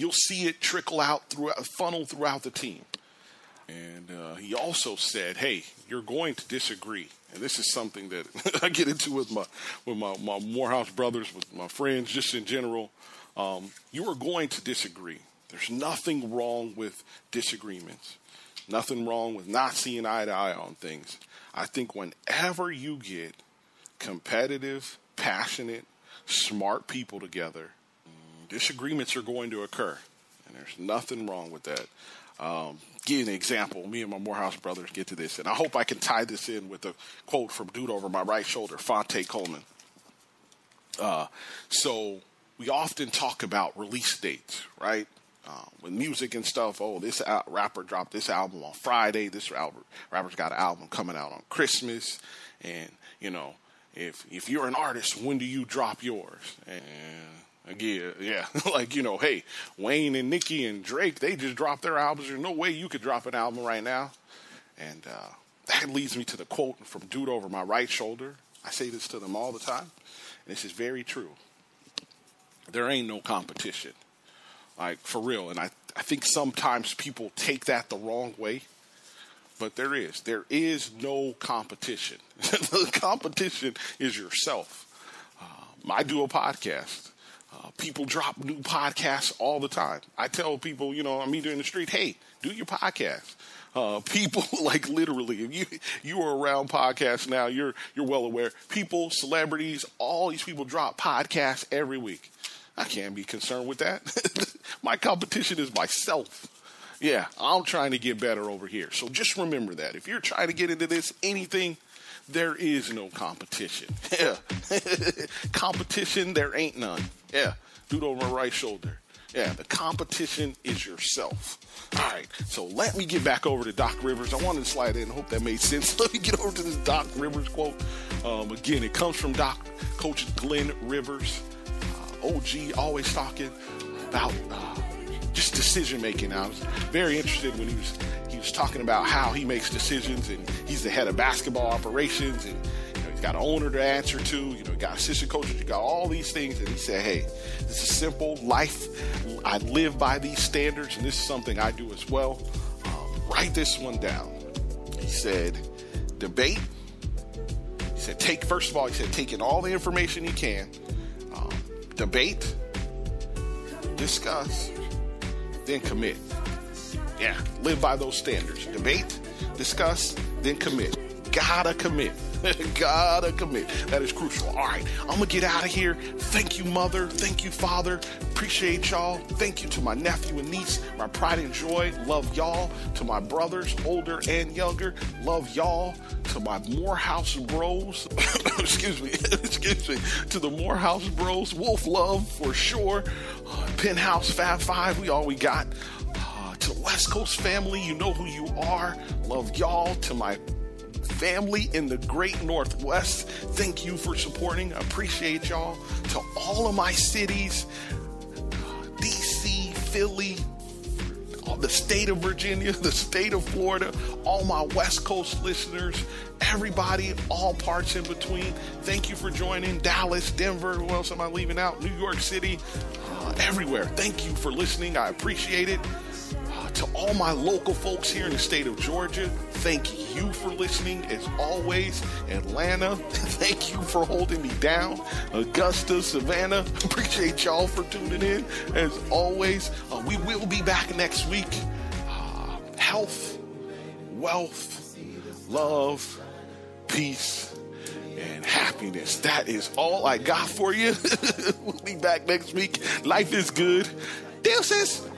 you'll see it trickle out funnel throughout the team. And he also said, hey, you're going to disagree. And this is something that I get into with my Morehouse brothers, with my friends, just in general. You are going to disagree. There's nothing wrong with disagreements. Nothing wrong with not seeing eye to eye on things. I think whenever you get competitive, passionate, smart people together, disagreements are going to occur. And there's nothing wrong with that. Give an example. Me and my Morehouse brothers get to this. And I hope I can tie this in with a quote from dude over my right shoulder, Fonte Coleman. So we often talk about release dates, right? With music and stuff. Oh, this rapper dropped this album on Friday. This rapper's got an album coming out on Christmas. And, you know, if you're an artist, when do you drop yours? And again, yeah, like, you know, hey, Wayne and Nicki and Drake, they just dropped their albums. There's no way you could drop an album right now. And that leads me to the quote from dude over my right shoulder. I say this to them all the time. And this is very true. There ain't no competition. Like, for real. And I think sometimes people take that the wrong way. But there is. There is no competition. The competition is yourself. I do a podcast. People drop new podcasts all the time. I tell people, you know, I'm either in the street, hey, do your podcast. People, like, literally, if you are around podcasts now, you're well aware. People, celebrities, all these people drop podcasts every week. I can't be concerned with that. My competition is myself. Yeah, I'm trying to get better over here. So just remember that. If you're trying to get into anything, there is no competition. Yeah. Competition, there ain't none. Yeah. Dude over my right shoulder. Yeah, the competition is yourself. All right, so let me get back over to Doc Rivers. I wanted to slide in. I hope that made sense. Let me get over to this Doc Rivers quote. Again, it comes from Coach Glenn Rivers. OG, always talking about just decision making. I was very interested when he was talking about how he makes decisions, and he's the head of basketball operations, and you know, he's got an owner to answer to. You know, he got assistant coaches, you got all these things, and he said, "Hey, this is simple life. I live by these standards, and this is something I do as well. Write this one down." He said, "Debate." He said, "Take in all the information you can." Debate, discuss, then commit. Yeah, live by those standards. Debate, discuss, then commit. Gotta commit. Gotta commit. That is crucial. All right, I'm going to get out of here. Thank you, Mother. Thank you, Father. Appreciate y'all. Thank you to my nephew and niece, my pride and joy. Love y'all. To my brothers, older and younger. Love y'all. To my Morehouse bros. Excuse me. To the Morehouse bros. Wolf love for sure. Penthouse Fab Five. We all we got. To the West Coast family, you know who you are. Love y'all. To my family in the great Northwest, thank you for supporting. I appreciate y'all. To all of my cities, DC, Philly, the state of Virginia, the state of Florida, all my West Coast listeners, everybody, all parts in between, thank you for joining. Dallas, Denver, who else am I leaving out? New York City, everywhere. Thank you for listening. I appreciate it. To all my local folks here in the state of Georgia, thank you for listening as always. Atlanta, thank you for holding me down. Augusta, Savannah, appreciate y'all for tuning in as always. We will be back next week. Health, wealth, love, peace, and happiness. That is all I got for you. We'll be back next week. Life is good. Deuces.